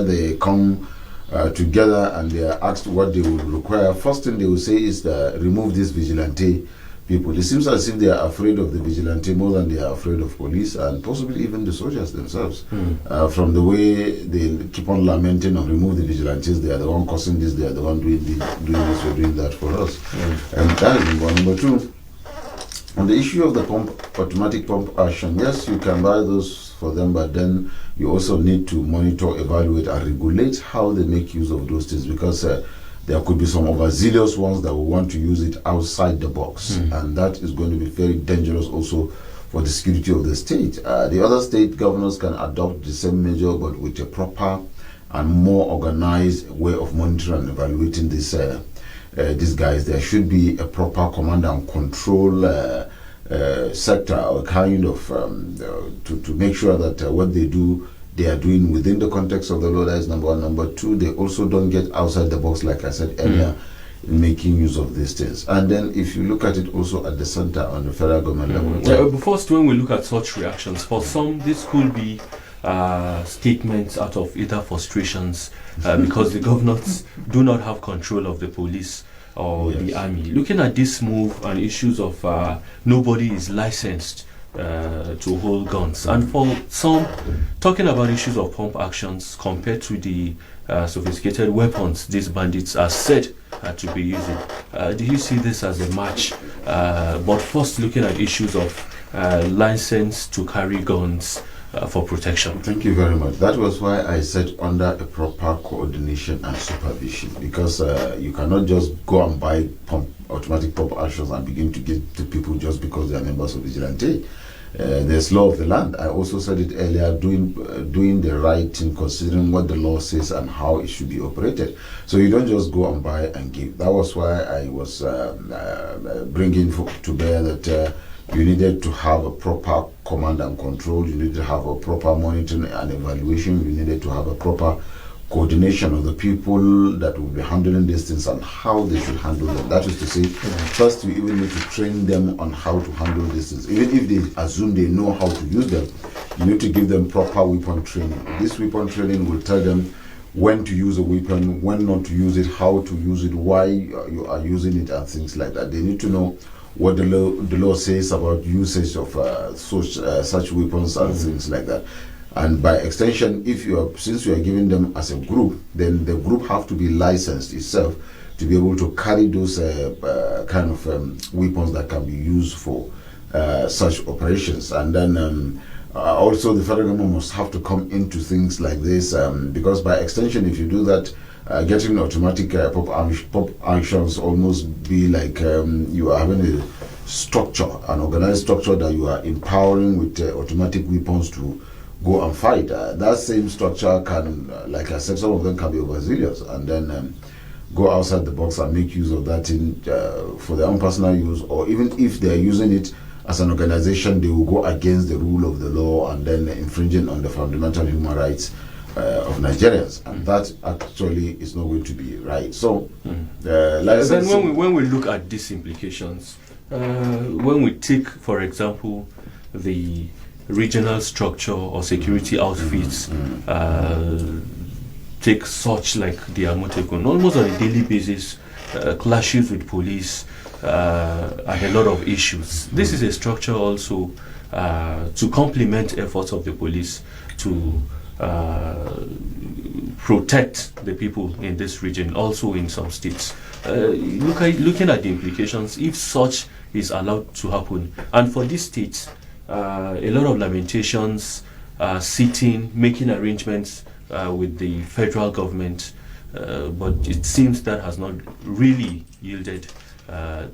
They come together and they are asked what they will require. First thing they will say is remove these vigilante people. It seems as if they are afraid of the vigilante more than they are afraid of police and possibly even the soldiers themselves. From the way they keep on lamenting and remove the vigilantes, they are the one causing this, they are the one doing this, or doing that for us. And that is number one. Number two, on the issue of the automatic pump action, yes, you can buy those for them, but then you also need to monitor, evaluate, and regulate how they make use of those things, because there could be some overzealous ones that will want to use it outside the box, and that is going to be very dangerous also for the security of the state. The other state governors can adopt the same measure, but with a proper and more organized way of monitoring and evaluating these guys. There should be a proper command and control sector, or kind of to make sure that what they do, they are doing within the context of the law. That is number one. Number two, they also don't get outside the box, like I said earlier, in making use of these things. And then if you look at it also at the center on the federal government level. First, when we look at such reactions, for some this could be statements out of either frustrations because the governors do not have control of the police or the army. Looking at this move and issues of nobody is licensed to hold guns, and for some, talking about issues of pump actions compared to the sophisticated weapons these bandits are said to be using. Do you see this as a match? But first, looking at issues of license to carry guns for protection. Thank you very much. That was why I said under a proper coordination and supervision, because you cannot just go and buy automatic pump actions and begin to give to people just because they are members of Vigilante. There's law of the land. I also said it earlier, doing the right thing, considering what the law says and how it should be operated. So you don't just go and buy and give. That was why I was bringing to bear that you needed to have a proper command and control. You needed to have a proper monitoring and evaluation. You needed to have a proper coordination of the people that will be handling these things and how they should handle them. That is to say, first you even need to train them on how to handle these things. Even if they assume they know how to use them, you need to give them proper weapon training. This weapon training will tell them when to use a weapon, when not to use it, how to use it, why you are using it, and things like that. They need to know what the law says about usage of such weapons and things like that. And by extension, since you are giving them as a group, then the group have to be licensed itself to be able to carry those kind of weapons that can be used for such operations. And then also the federal government must have to come into things like this, because by extension, if you do that, getting automatic pop actions almost be like you are having a structure, an organized structure that you are empowering with automatic weapons to go and fight. That same structure can, like I said, some of them can be overzealous and then go outside the box and make use of that in, for their own personal use, or even if they are using it as an organization, they will go against the rule of the law and then infringing on the fundamental human rights of Nigerians, and that actually is not going to be right. So, then when we look at these implications, when we take, for example, the regional structure or security outfits, take such like the Amotekun, almost on a daily basis, clashes with police and a lot of issues. This is a structure also to complement efforts of the police to protect the people in this region, also in some states. Looking at the implications, if such is allowed to happen, and for these states, a lot of lamentations, sitting, making arrangements with the federal government, but it seems that has not really yielded a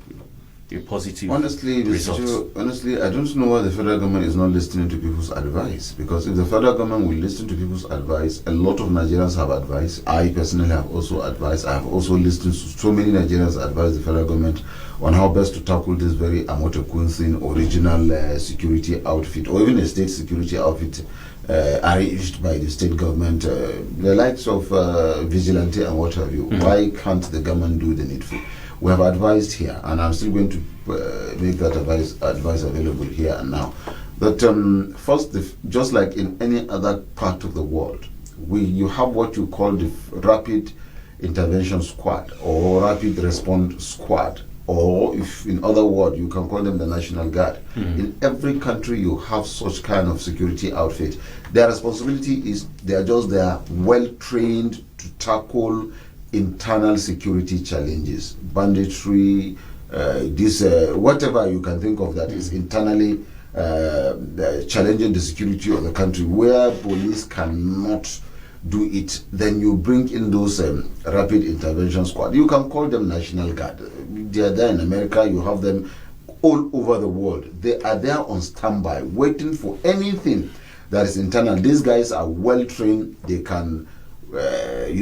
positive result. Honestly, I don't know why the federal government is not listening to people's advice, because if the federal government will listen to people's advice, a lot of Nigerians have advice. I personally have also advised. I have also listened to so many Nigerians advise the federal government on how best to tackle this very Amotekun thing, original security outfit, or even a state security outfit arranged by the state government, the likes of Vigilante and what have you. Why can't the government do the needful? We have advised here, and I'm still going to make that advice available here and now, that first, just like in any other part of the world, You have what you call the Rapid Intervention Squad or Rapid Response Squad, or if in other words you can call them the National Guard. In every country you have such kind of security outfit. Their responsibility is they are well trained to tackle internal security challenges, banditry, whatever you can think of that is internally challenging the security of the country, where police cannot do it. Then you bring in those rapid intervention squad. You can call them National Guard. They are there in America. You have them all over the world. They are there on standby, waiting for anything that is internal. These guys are well trained. They can they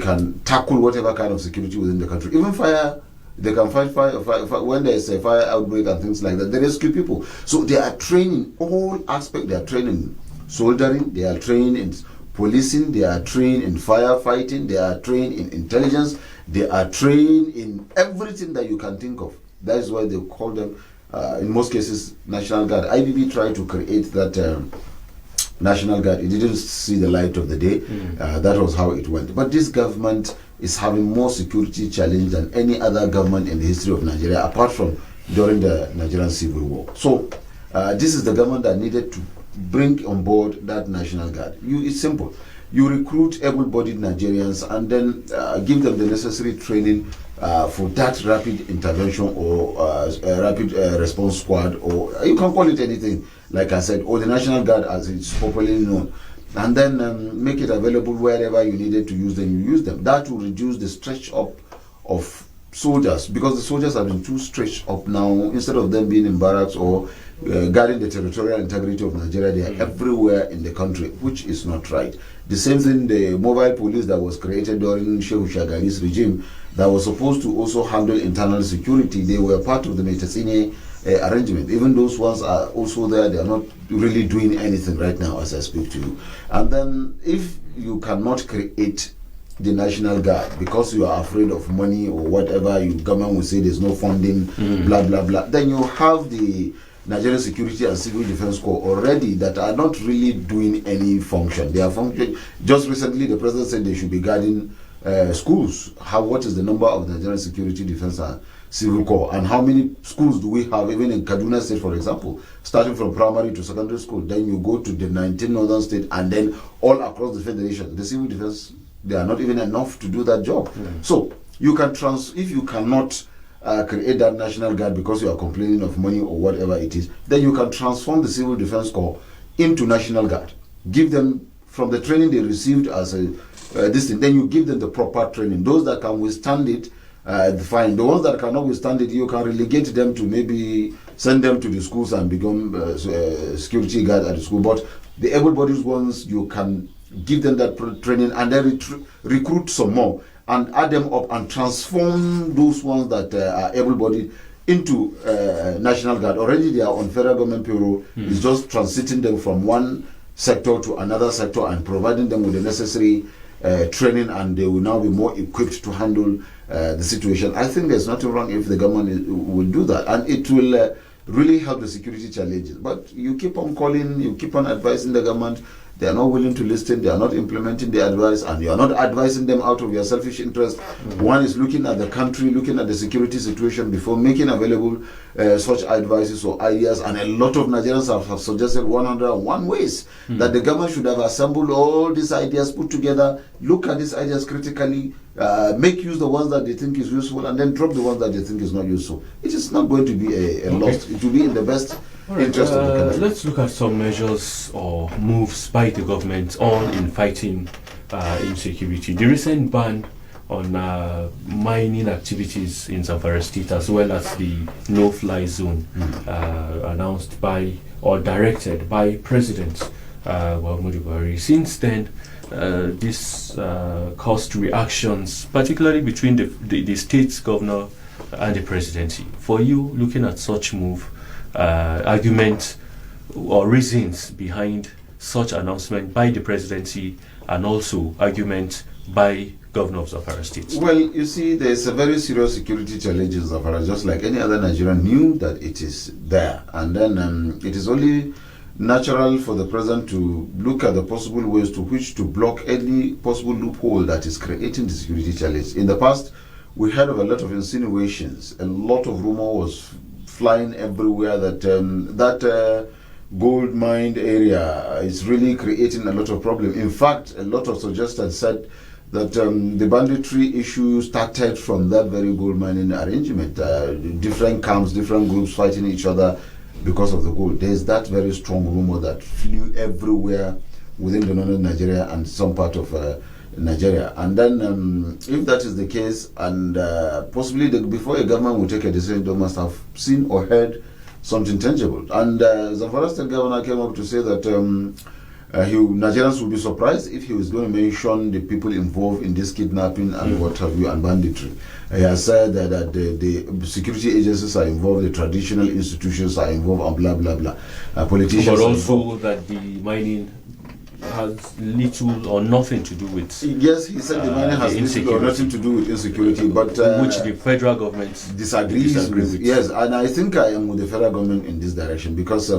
can tackle whatever kind of security within the country. Even fire, they can fight fire when there is a fire outbreak and things like that. They rescue people. So they are trained in all aspects. They are trained in soldering. They are trained in policing. They are trained in firefighting. They are trained in intelligence. They are trained in everything that you can think of. That is why they call them, in most cases, National Guard. IBB tried to create that National Guard. It didn't see the light of the day. That was how it went. But this government is having more security challenge than any other government in the history of Nigeria, apart from during the Nigerian Civil War. So this is the government that needed to bring on board that National Guard. It's simple. You recruit able-bodied Nigerians and then give them the necessary training for that rapid intervention or rapid response squad, or you can call it anything, like I said, or the National Guard as it's popularly known. And then make it available wherever you needed to use them, you use them. That will reduce the stretch up of soldiers, because the soldiers have been too stretched up now. Instead of them being in barracks or guarding the territorial integrity of Nigeria, they are everywhere in the country, which is not right. The same thing, the mobile police that was created during Shehu Shagari's regime, that was supposed to also handle internal security. They were part of the Metasine arrangement. Even those ones are also there. They are not really doing anything right now as I speak to you. And then if you cannot create the National Guard because you are afraid of money or whatever, government will say there's no funding, blah, blah, blah, then you have the Nigerian Security and Civil Defense Corps already that are not really doing any function. They are functioning. Just recently, the president said they should be guarding schools. What is the number of Nigerian Security Defense and Civil Corps, and how many schools do we have, even in Kaduna State, for example, starting from primary to secondary school? Then you go to the 19 northern states, and then all across the federation, the civil defense, they are not even enough to do that job. So you can if you cannot create that National Guard because you are complaining of money or whatever it is, then you can transform the Civil Defense Corps into National Guard. Give them, from the training they received as this thing, then you give them the proper training. Those that can withstand it, fine. The ones that cannot withstand it, you can relegate them to maybe send them to the schools and become security guard at the school. But the able-bodied ones, you can give them that training and then recruit some more and add them up and transform those ones that are able-bodied into National Guard. Already they are on federal government payroll. It's just transiting them from one sector to another sector and providing them with the necessary training, and they will now be more equipped to handle the situation. I think there's nothing wrong if the government will do that, and it will really help the security challenges. But you keep on calling, you keep on advising the government. They are not willing to listen. They are not implementing the advice, and you are not advising them out of your selfish interest. One is looking at the country, looking at the security situation before making available such advices or ideas. And a lot of Nigerians have suggested 101 ways that the government should have assembled all these ideas, put together, look at these ideas critically, make use the ones that they think is useful, and then drop the ones that they think is not useful. It is not going to be a loss. It will be in the best interest of the country. Let's look at some measures or moves by the government in fighting insecurity. The recent ban on mining activities in Zamfara State, as well as the no-fly zone announced by or directed by President Muhammadu Buhari. Since then, this caused reactions, particularly between the state's governor and the presidency. For you, looking at such move, argument or reasons behind such announcement by the presidency, and also argument by governor of Zamfara State? Well, you see, there's a very serious security challenge in Zamfara, just like any other Nigerian knew that it is there. And then it is only natural for the president to look at the possible ways to which to block any possible loophole that is creating the security challenge. In the past, we heard of a lot of insinuations, a lot of rumor was flying everywhere that gold mine area is really creating a lot of problem. In fact, a lot of suggestions said that the banditry issue started from that very gold mining arrangement. Different camps, different groups fighting each other because of the gold. There's that very strong rumor that flew everywhere within the northern Nigeria and some part of Nigeria. And then if that is the case, and possibly before a government will take a decision, they must have seen or heard something tangible. And Zamfara State Governor came up to say that Nigerians would be surprised if he was going to mention the people involved in this kidnapping and what have you, and banditry. He has said that the security agencies are involved, the traditional institutions are involved, and blah blah blah. Politicians, but also that the mining has little or nothing to do with. Yes, he said the mining has little or nothing to do with insecurity, but which the federal government disagrees with. Yes, and I think I am with the federal government in this direction because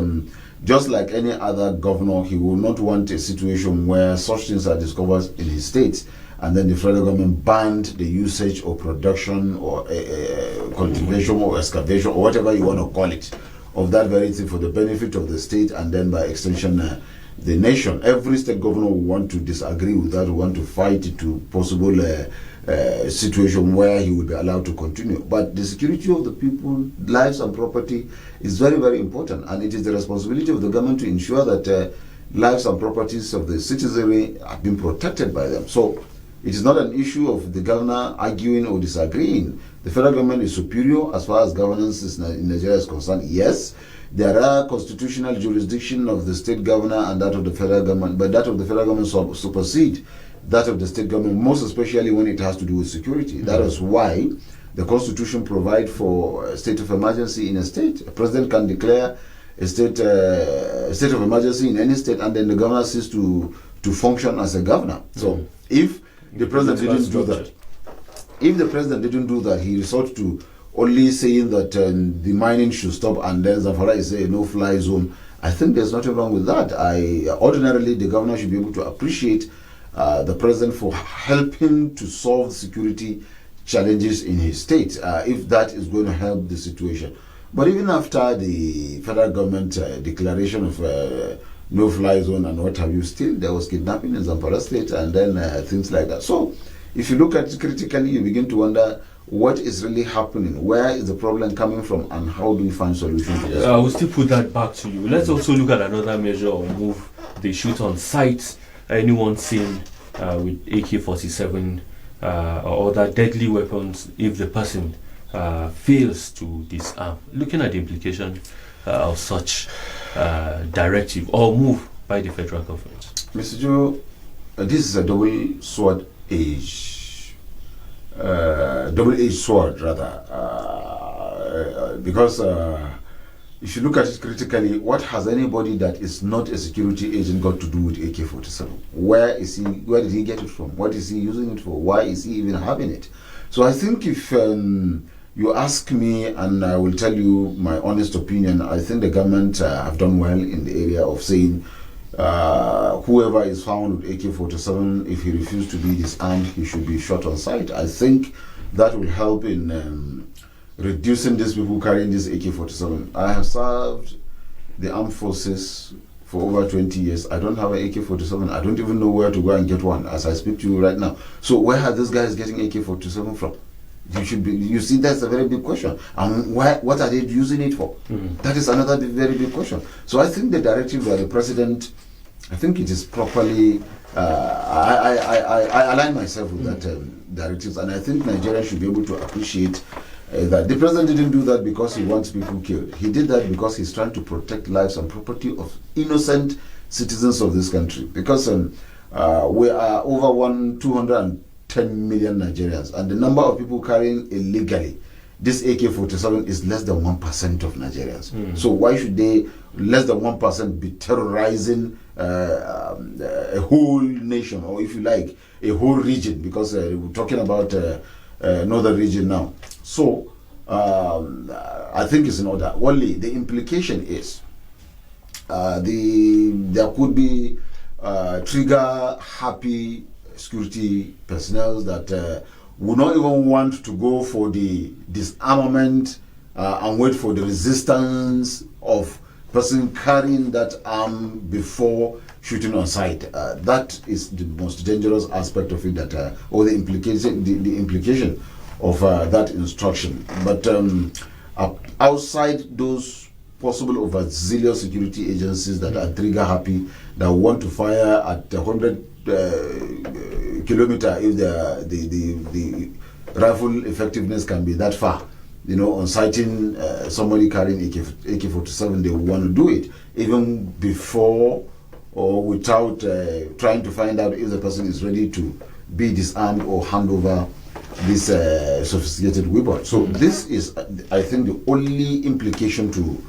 just like any other governor, he will not want a situation where such things are discovered in his state and then the federal government banned the usage or production or cultivation or excavation or whatever you want to call it of that very thing for the benefit of the state and then by extension the nation. Every state governor will want to disagree with that, will want to fight it to possible situation where he will be allowed to continue. But the security of the people, lives and property is very, very important, and it is the responsibility of the government to ensure that lives and properties of the citizenry have been protected by them. So it is not an issue of the governor arguing or disagreeing. The federal government is superior as far as governance in Nigeria is concerned. Yes, there are constitutional jurisdiction of the state governor and that of the federal government, but that of the federal government supersede that of the state government, most especially when it has to do with security. That is why the Constitution provides for a state of emergency in a state. A president can declare a state of emergency in any state, and then the governor ceases to function as a governor. So if the president didn't do that, he resorts to only saying that the mining should stop, and then Zamfara is a no-fly zone. I think there's nothing wrong with that. Ordinarily, the governor should be able to appreciate the president for helping to solve security challenges in his state, if that is going to help the situation. But even after the federal government declaration of no-fly zone and what have you, still there was kidnapping in Zamfara state and then things like that. So if you look at it critically, you begin to wonder what is really happening, where is the problem coming from, and how do we find solutions to this? I will still put that back to you. Let's also look at another measure or move. They shoot on sight. Anyone seen with AK-47 or other deadly weapons, if the person fails to disarm. Looking at the implication of such directive or move by the federal government. Mr. Joe, this is a double-edged sword rather, because if you look at it critically, what has anybody that is not a security agent got to do with AK-47? Where did he get it from? What is he using it for? Why is he even having it? So I think if you ask me, and I will tell you my honest opinion, I think the government have done well in the area of saying whoever is found with AK-47, if he refuses to be disarmed, he should be shot on sight. I think that will help in reducing these people carrying this AK-47. I have served the armed forces for over 20 years. I don't have an AK-47. I don't even know where to go and get one as I speak to you right now. So where are these guys getting AK-47 from? You see, that's a very big question. And what are they using it for? That is another very big question. So I think the directive by the president, I think it is properly, I align myself with that directive, and I think Nigeria should be able to appreciate that the president didn't do that because he wants people killed. He did that because he's trying to protect lives and property of innocent citizens of this country. Because we are over 210 million Nigerians, and the number of people carrying illegally this AK-47 is less than 1% of Nigerians. So why should they, less than 1%, be terrorizing a whole nation, or if you like, a whole region? Because we're talking about northern region now. So I think it's in order. Only the implication is There could be trigger-happy security personnel that would not even want to go for the disarmament and wait for the resistance of person carrying that arm before shooting on sight. That is the most dangerous aspect of it, that or the implication of that instruction. But outside those possible overzealous security agencies that are trigger happy, that want to fire at 100 kilometer if the rifle effectiveness can be that far, on sighting somebody carrying AK-47, they will want to do it even before or without trying to find out if the person is ready to be disarmed or hand over this sophisticated weapon. So this is, I think, the only implication to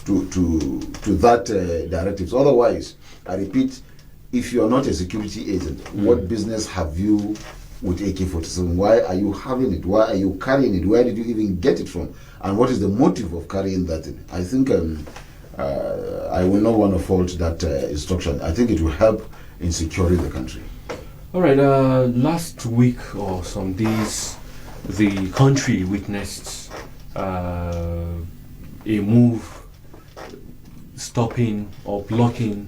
that directives. Otherwise, I repeat, if you are not a security agent, what business have you with AK-47? Why are you having it? Why are you carrying it? Where did you even get it from? And what is the motive of carrying that thing? I think I will not want to fault that instruction. I think it will help in securing the country. All right. Last week or some days, the country witnessed a move stopping or blocking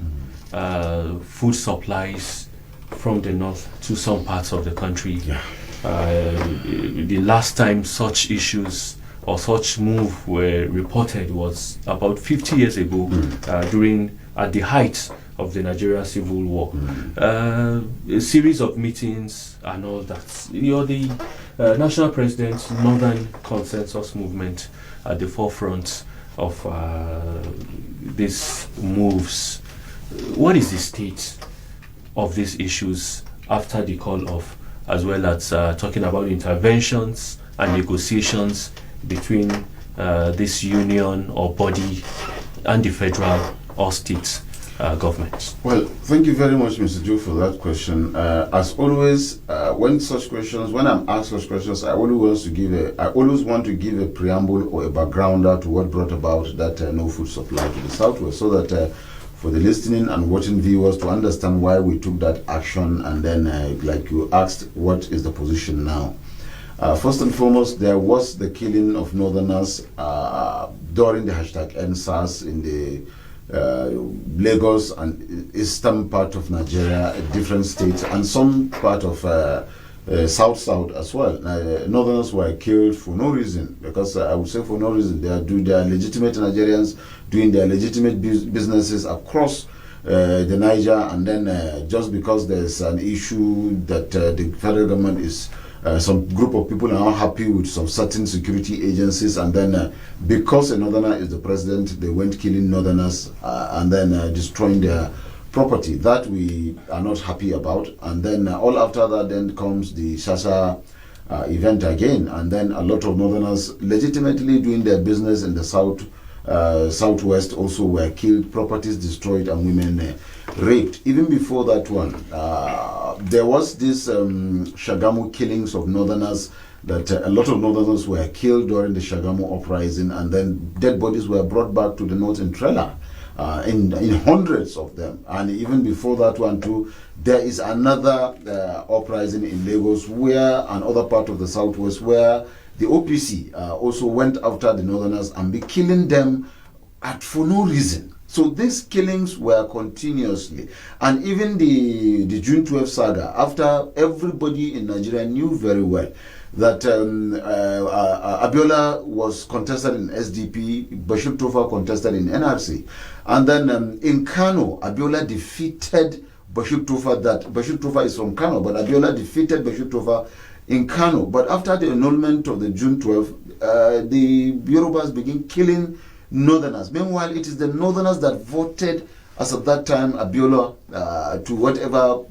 food supplies from the north to some parts of the country. Yeah. The last time such issues or such move were reported was about 50 years ago, at the height of the Nigerian Civil War. A series of meetings and all that. The National President's Northern Consensus Movement at the forefront of these moves. What is the state of these issues after the call off, as well as talking about interventions and negotiations between this union or body and the federal or state governments? Well, thank you very much, Mr. Joe, for that question. As always, when I'm asked such questions, I always want to give a preamble or a backgrounder to what brought about that no food supply to the southwest, so that for the listening and watching viewers to understand why we took that action, and then, like you asked, what is the position now? First and foremost, there was the killing of northerners during the #EndSARS in the Lagos and eastern part of Nigeria, different states, and some part of south as well. Northerners were killed for no reason, because I would say for no reason. They are legitimate Nigerians doing their legitimate businesses across the Niger, and then just because there's an issue that the federal government is some group of people are not happy with some certain security agencies, and then because a northerner is the president, they went killing northerners and then destroying their property. That we are not happy about. And then all after that then comes the Shasha event again, and then a lot of northerners legitimately doing their business in the southwest also were killed, properties destroyed, and women raped. Even before that one, there was this Shagamu killings of northerners, that a lot of northerners were killed during the Shagamu uprising, and then dead bodies were brought back to the north in trailer, in hundreds of them. And even before that one too, there is another uprising in Lagos, where another part of the southwest, where the OPC also went after the northerners and be killing them for no reason. So these killings were continuously, and even the June 12 saga, after everybody in Nigeria knew very well that Abiola was contested in SDP, Bashir Tofa contested in NRC, and then in Kano, Abiola defeated Bashir Tofa. That Bashir Tofa is from Kano, but Abiola defeated Bashir Tofa in Kano. But after the annulment of the June 12, the Yorubas began killing northerners. Meanwhile, it is the northerners that voted, as of that time, Abiola to whatever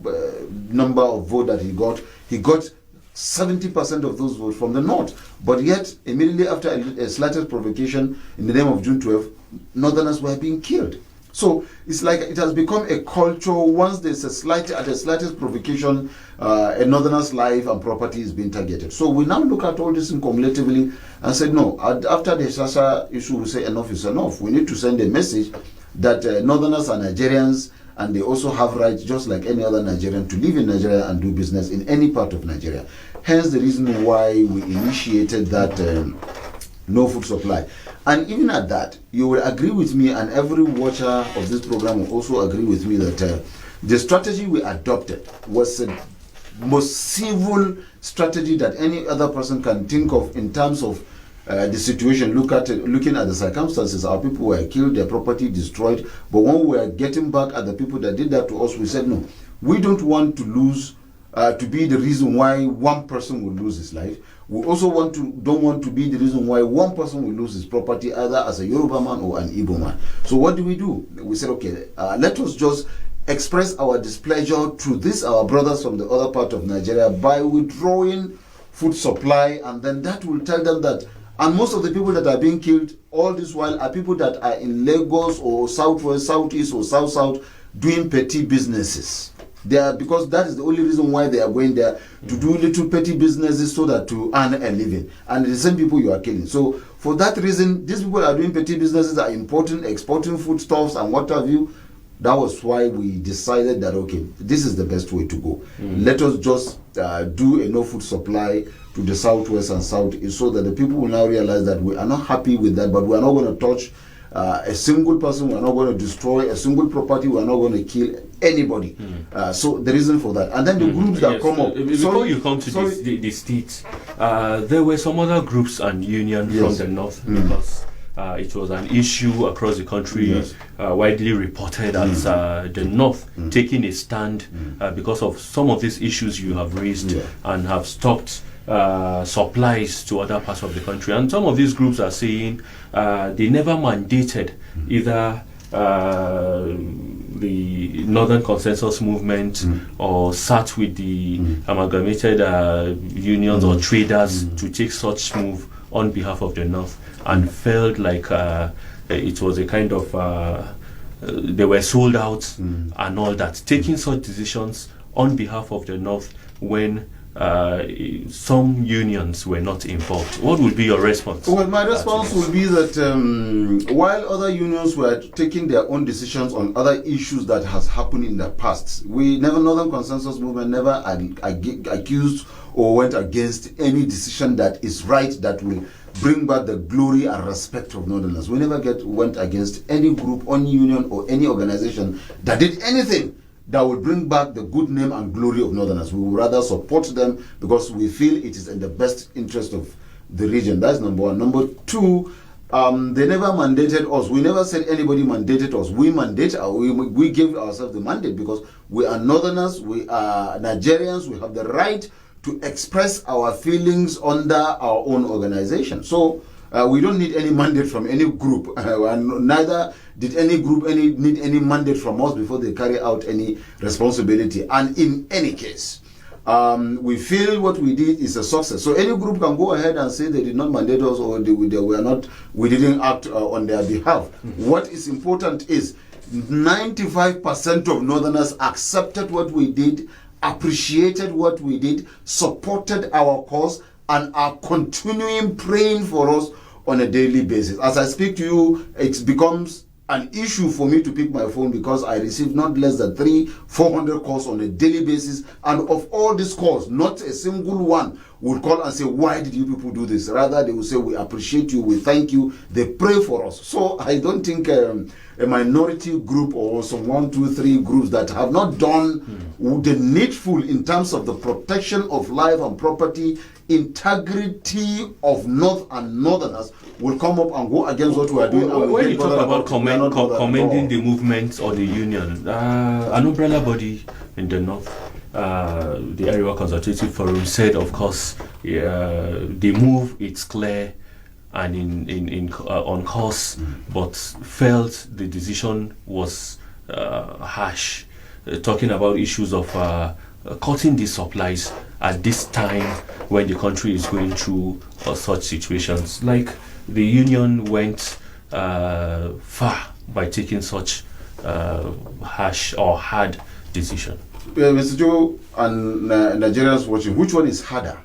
number of vote that he got. He got 70% of those votes from the north. But yet, immediately after a slightest provocation in the name of June 12, northerners were being killed. So it's like it has become a culture. Once there's a slightest provocation, a northerner's life and property is being targeted. So we now look at all this cumulatively and say, no, after the Sasa issue, we say enough is enough. We need to send a message that Northerners are Nigerians, and they also have rights, just like any other Nigerian, to live in Nigeria and do business in any part of Nigeria. Hence the reason why we initiated that no food supply. And even at that, you will agree with me, and every watcher of this program will also agree with me, that the strategy we adopted was the most civil strategy that any other person can think of in terms of the situation. Looking at the circumstances, our people were killed, their property destroyed. But when we were getting back at the people that did that to us, we said, no, we don't want to lose, to be the reason why one person will lose his life. We also don't want to be the reason why one person will lose his property, either as a Yoruba man or an Igbo man. So what do? We said, okay, let us just express our displeasure to this, our brothers from the other part of Nigeria, by withdrawing food supply, and then that will tell them that. And most of the people that are being killed all this while are people that are in Lagos or Southwest, Southeast or South doing petty businesses. They are, because that is the only reason why they are going there, to do little petty businesses so that to earn a living. And the same people you are killing. So for that reason, these people are doing petty businesses, are importing, exporting foodstuffs and what have you. That was why we decided that, okay, this is the best way to go. Let us just do a no food supply to the Southwest and Southeast, so that the people will now realize that we are not happy with that, but we are not going to touch a single person, we are not going to destroy a single property, we are not going to kill anybody. So the reason for that. And then the groups that come up. Before you come to the states, there were some other groups and unions from the north, because it was an issue across the country, widely reported as the North taking a stand because of some of these issues you have raised, and have stopped supplies to other parts of the country. And some of these groups are saying they never mandated either the Northern Consensus Movement or sat with the amalgamated unions or traders to take such move on behalf of the North, and felt like it was a kind of they were sold out and all that, taking such decisions on behalf of the North when some unions were not involved. What would be your response? Well, my response will be that while other unions were taking their own decisions on other issues that has happened in the past, Northern Consensus Movement never accused or went against any decision that is right, that will bring back the glory and respect of Northerners. We never went against any group, any union, or any organization that did anything that will bring back the good name and glory of Northerners. We would rather support them because we feel it is in the best interest of the region. That's number one. Number two, they never mandated us. We never said anybody mandated us. We we gave ourselves the mandate because we are Northerners, we are Nigerians, we have the right to express our feelings under our own organization. So we don't need any mandate from any group, and neither did any group need any mandate from us before they carry out any responsibility. And in any case, we feel what we did is a success. So any group can go ahead and say they did not mandate us, or we didn't act on their behalf. What is important is 95% of Northerners accepted what we did, appreciated what we did, supported our cause, and are continuing praying for us on a daily basis. As I speak to you, it becomes an issue for me to pick my phone because I receive not less than 300-400 calls on a daily basis, and of all these calls, not a single one will call and say, why did you people do this? Rather, they will say, we appreciate you, we thank you, they pray for us. So I don't think a minority group or some 1, 2, 3 groups that have not done the needful in terms of the protection of life and property, integrity of North and Northerners will come up and go against what we are doing. When you talk about commending the movement or the union, an umbrella body in the North, the Area Consultative Forum, said, of course, the move, it's clear and on course, but felt the decision was harsh, talking about issues of cutting the supplies at this time when the country is going through such situations. Like, the union went far by taking such harsh or hard decision. Mr. Joe and Nigerians watching, which one is harder?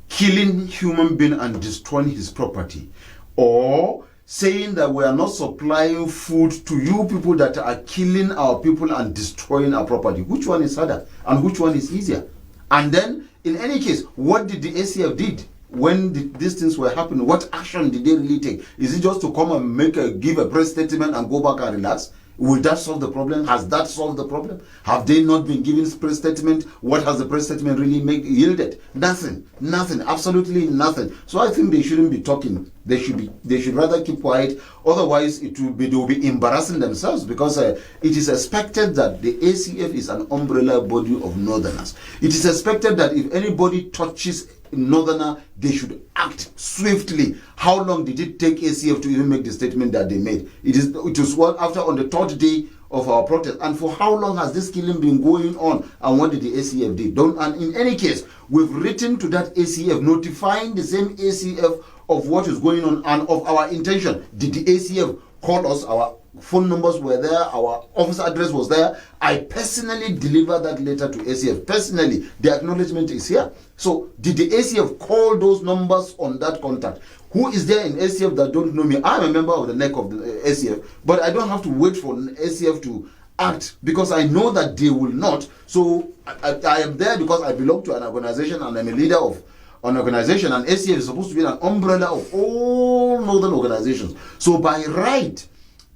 Killing human being and destroying his property, or saying that we are not supplying food to you people that are killing our people and destroying our property. Which one is harder and which one is easier? And then, in any case, what did the ACF did when these things were happening? What action did they really take? Is it just to come and give a press statement and go back and relax? Will that solve the problem? Has that solved the problem? Have they not been given press statement? What has the press statement really yielded? Nothing. Nothing. Absolutely nothing. So I think they shouldn't be talking. They should rather keep quiet. Otherwise, they will be embarrassing themselves, because it is expected that the ACF is an umbrella body of Northerners. It is expected that if anybody touches Northerner, they should act swiftly. How long did it take ACF to even make the statement that they made? It was after on the third day of our protest. And for how long has this killing been going on? And what did the ACF do? And in any case, we've written to that ACF, notifying the same ACF of what is going on and of our intention. Did the ACF call us? Our phone numbers were there, our office address was there. I personally delivered that letter to ACF. Personally, the acknowledgement is here. So, did the ACF call those numbers on that contact? Who is there in ACF that don't know me? I'm a member of the NEC of the ACF, but I don't have to wait for ACF to act, because I know that they will not. So, I am there because I belong to an organization and I'm a leader of an organization, and ACF is supposed to be an umbrella of all northern organizations. So by right,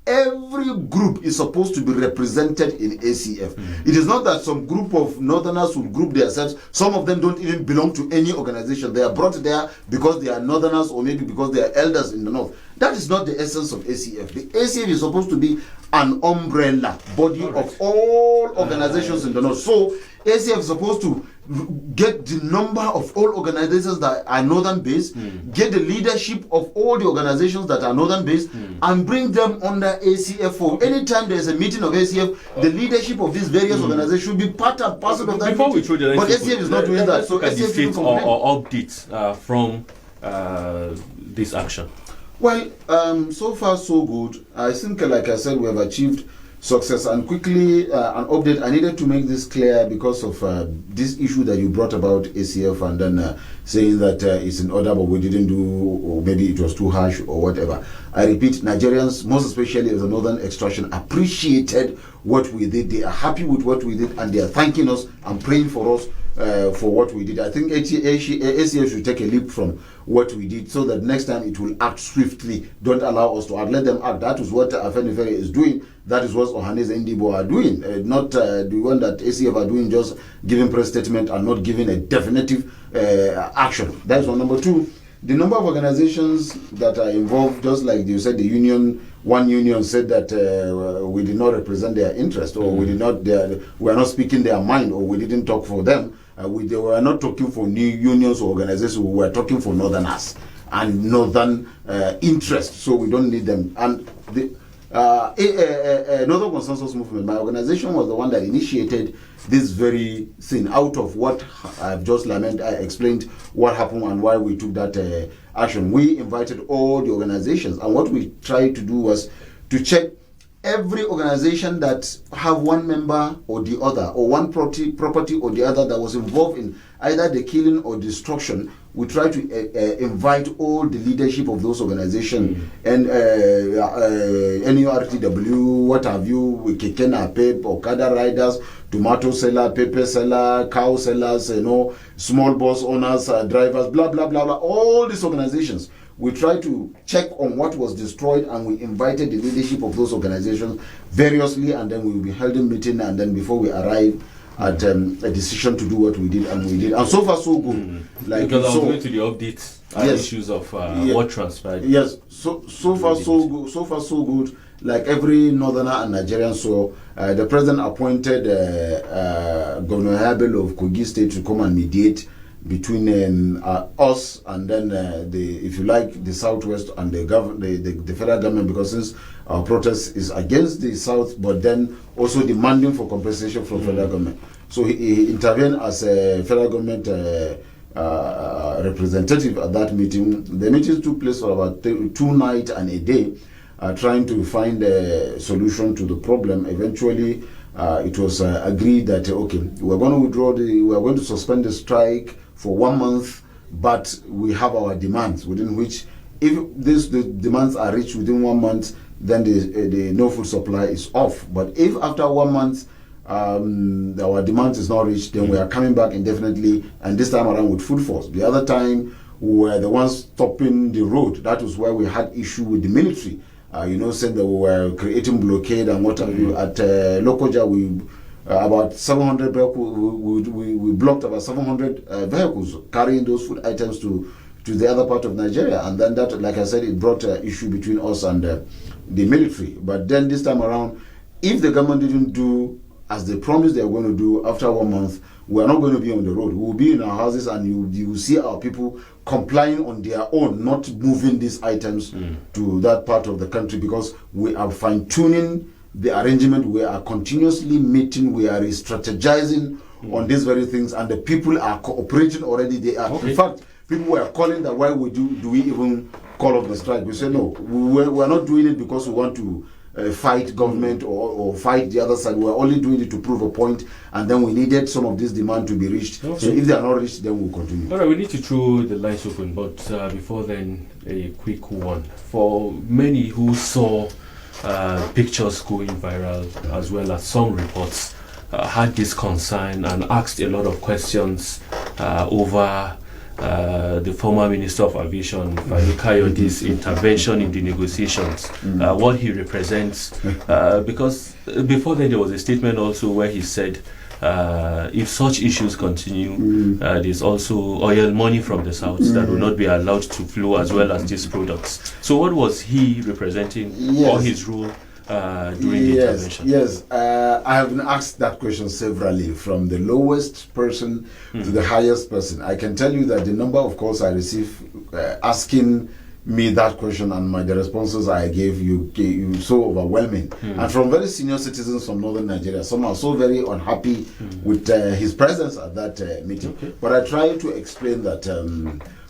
every group is supposed to be represented in ACF. It is not that some group of northerners will group themselves. Some of them don't even belong to any organization. They are brought there because they are northerners, or maybe because they are elders in the north. That is not the essence of ACF. The ACF is supposed to be an umbrella body of all organizations in the north. So ACF is supposed to get the number of all organizations that are northern based, get the leadership of all the organizations that are northern based, and bring them under ACF. For anytime there is a meeting of ACF, the leadership of these various organizations should be part and parcel of that Before meeting. We throw the but ACF is not doing that. So ACF the state complain. or updates from this action. Well, so far so good. I think, like I said, we have achieved success. And quickly, an update. I needed to make this clear because of this issue that you brought about ACF, and then saying that it's in order, but we didn't do, or maybe it was too harsh or whatever. I repeat, Nigerians, most especially of the northern extraction, appreciated what we did. They are happy with what we did, and they are thanking us and praying for us for what we did. I think ACF should take a leap from what we did, so that next time it will act swiftly. Don't allow us to act. Let them act. That is what Afenifere is doing. That is what Ohanes and Ndibo are doing. Not the one that ACF are doing, just giving press statement and not giving a definitive action. That is one. Number two, the number of organizations that are involved, just like you said, the union, one union said that we did not represent their interest, or we are not speaking their mind, or we didn't talk for them. They were not talking for new unions or organizations. We were talking for northerners and northern interests, so we don't need them. And the Northern Consensus Movement, my organization, was the one that initiated this very thing. Out of what I've just explained what happened and why we took that action. We invited all the organizations, and what we tried to do was to check every organization that have one member or the other, or one property or the other, that was involved in either the killing or destruction. We try to invite all the leadership of those organizations, and NURTW, what have you, Kekena, Pep, Okada riders, tomato seller, pepper seller, cow sellers, small bus owners, drivers, blah, blah, blah, blah, all these organizations. We tried to check on what was destroyed, and we invited the leadership of those organizations variously, and then we will be holding a meeting, and then before we arrive at a decision to do what we did, and we did. And so far so good. Like, because I was going to the updates and issues of what transpired. Yes, so far so good. So far so good. Like every northerner and Nigerian, so the president appointed Governor Habel of Kogi State to come and mediate between us and then if you like, the Southwest and the federal government, because since our protest is against the South, but then also demanding for compensation from federal government. So he intervened as a federal government representative at that meeting. The meeting took place for about 2 nights and a day, trying to find a solution to the problem. Eventually, it was agreed that we are going to suspend the strike for 1 month, but we have our demands, within which If the demands are reached within 1 month, then the no food supply is off. But if after 1 month our demand is not reached, then we are coming back indefinitely, and this time around with food force. The other time we were the ones stopping the road. That was where we had issue with the military. Saying that we were creating blockade and what have you. At Lokoja, we about 700 vehicles. We blocked about 700 vehicles carrying those food items to the other part of Nigeria, and then that, like I said, it brought an issue between us and the military. But then this time around, if the government didn't do as they promised they were going to do after 1 month, we are not going to be on the road. We will be in our houses, and you will see our people complying on their own, not moving these items to that part of the country, because we are fine-tuning the arrangement. We are continuously meeting. We are strategizing on these very things, and the people are cooperating already. They are, in fact, people were calling that why do we even call off the strike? We say no, we're not doing it because we want to fight government or fight the other side. We're only doing it to prove a point, and then we needed some of this demand to be reached. Okay. So if they are not reached, then we'll continue. All right, we need to throw the lines open, but before then, a quick one. For many who saw pictures going viral, as well as some reports, had this concern and asked a lot of questions over the former Minister of Aviation, Fani Kayode's intervention in the negotiations, what he represents, because before then there was a statement also where he said if such issues continue, there's also oil money from the south that will not be allowed to flow, as well as these products. So what was he representing, or his role during the intervention? Yes, I have been asked that question severally, from the lowest person to the highest person. I can tell you that the number of calls I receive asking me that question, and the responses I gave you so overwhelming, and from very senior citizens from northern Nigeria. Some are so very unhappy with his presence at that meeting. Okay. But I try to explain that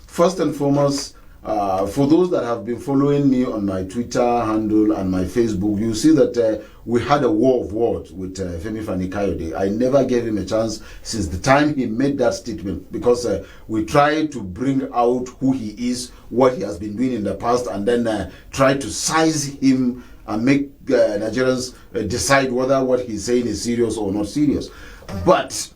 first and foremost, for those that have been following me on my Twitter handle and my Facebook, you see that we had a war of words with Femi Fani Kayode. I never gave him a chance since the time he made that statement, because we tried to bring out who he is, what he has been doing in the past, and then try to size him and make Nigerians decide whether what he's saying is serious or not serious. But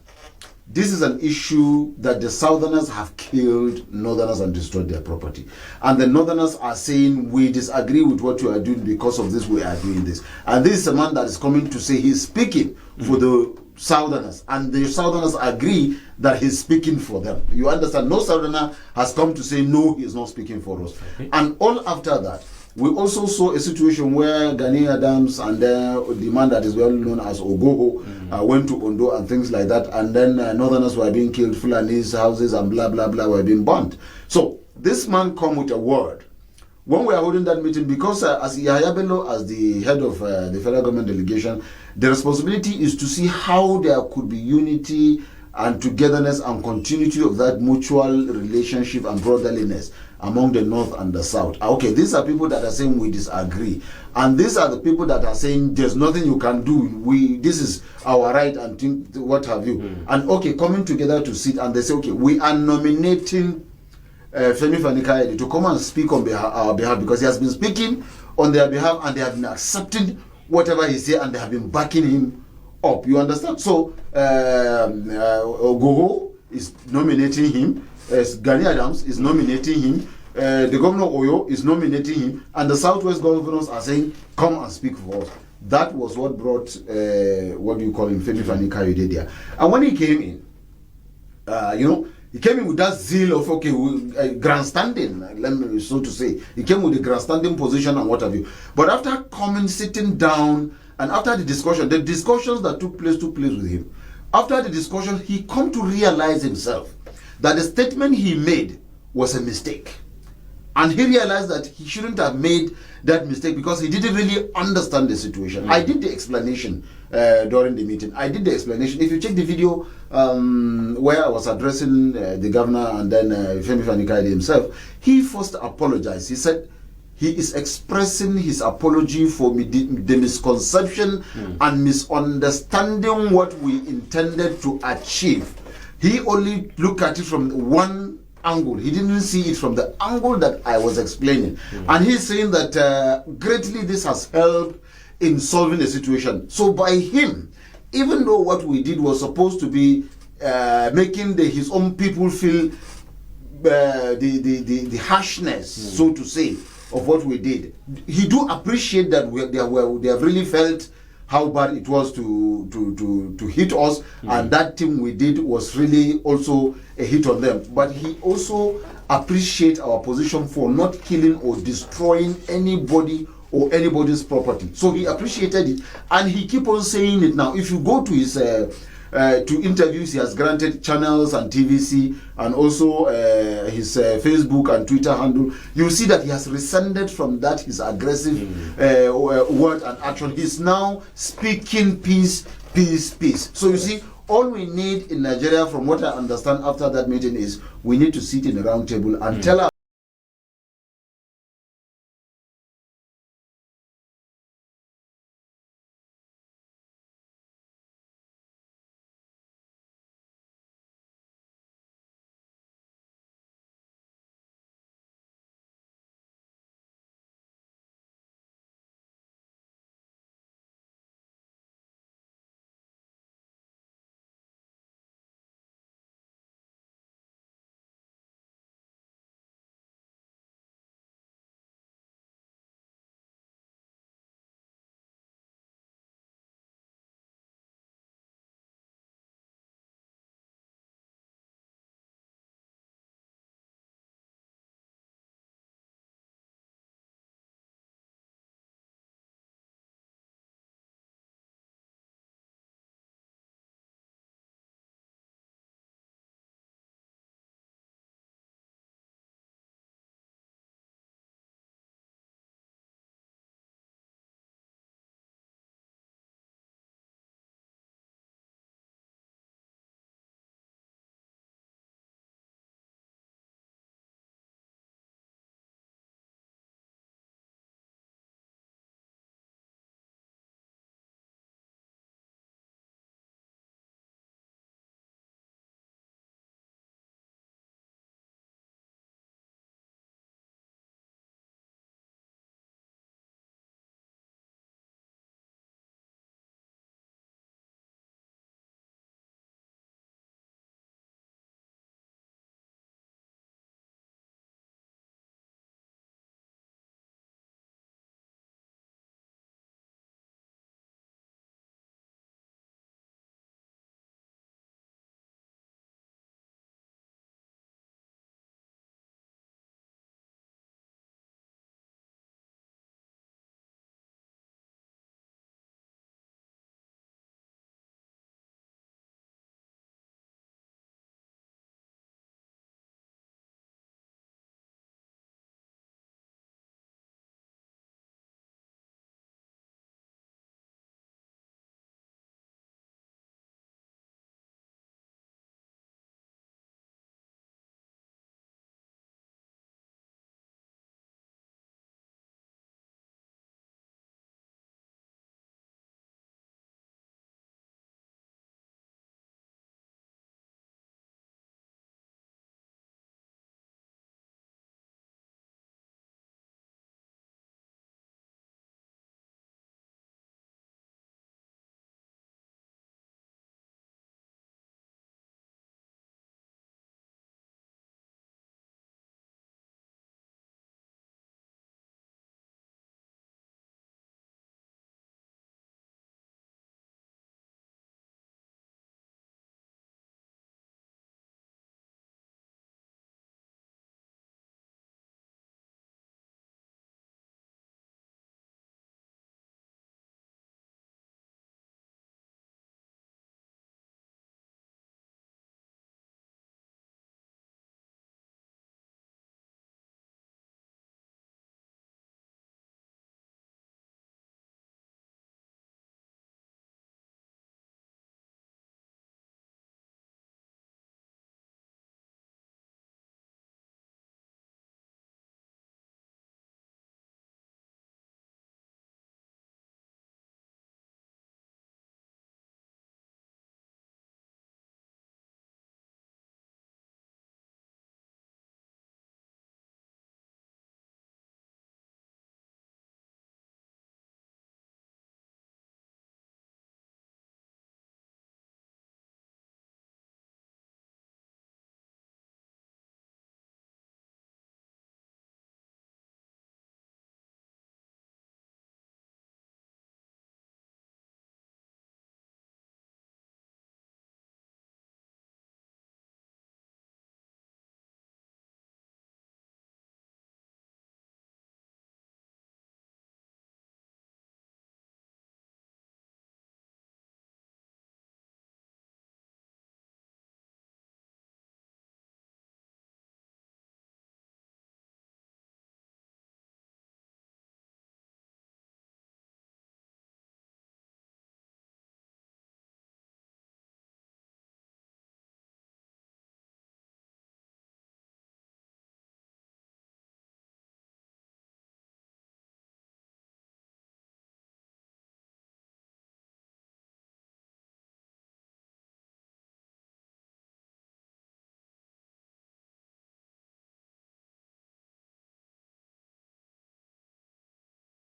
this is an issue that the Southerners have killed Northerners and destroyed their property. And the Northerners are saying, we disagree with what you are doing, because of this we are doing this. And this is a man that is coming to say he's speaking for the Southerners. And the Southerners agree that he's speaking for them. You understand? No Southerner has come to say, no, he's not speaking for us. Okay. And all after that, we also saw a situation where Gani Adams and the man that is well known as Ogoho went to Ondo and things like that, and then Northerners were being killed, Fulani's houses and blah blah blah were being burnt. So this man come with a word. When we are holding that meeting, because as Yahya Bello, as the head of the federal government delegation, the responsibility is to see how there could be unity and togetherness and continuity of that mutual relationship and brotherliness among the North and the South. Okay, these are people that are saying we disagree, and these are the people that are saying there's nothing you can do. This is our right, and think what have you. And okay, coming together to sit, and they say, okay, we are nominating Femi Fani Kayode to come and speak on our behalf, because he has been speaking on their behalf, and they have been accepting whatever he says, and they have been backing him up. You understand? So Ogoho is nominating him. Gani Adams is nominating him. The governor of Oyo is nominating him, and the Southwest governors are saying, come and speak for us. That was what brought what do you call him, Femi Fani Kayode there. And when he came in, he came in with that zeal of grandstanding, let me so to say. He came with the grandstanding position and what have you. But after coming, sitting down, and after the discussions that took place with him, after the discussion, he come to realize himself that the statement he made was a mistake. And he realized that he shouldn't have made that mistake, because he didn't really understand the situation. I did the explanation during the meeting. I did the explanation. If you check the video where I was addressing the governor and then Femi Fani Kayode himself, he first apologized. He said he is expressing his apology for the misconception and misunderstanding what we intended to achieve. He only looked at it from one angle. He didn't see it from the angle that I was explaining. And he's saying that greatly this has helped in solving the situation. So by him, even though what we did was supposed to be making his own people feel the harshness, so to say, of what we did, he do appreciate that they have really felt how bad it was to hit us, and that thing we did was really also a hit on them. But he also appreciates our position for not killing or destroying anybody or anybody's property. So he appreciated it, and he keep on saying it. Now, if you go to his to interviews he has granted channels and TVC, and also his Facebook and Twitter handle, you see that he has rescinded from that his aggressive word and action. He's now speaking peace, peace, peace. So you see, all we need in Nigeria, from what I understand after that meeting, is we need to sit in a round table and tell our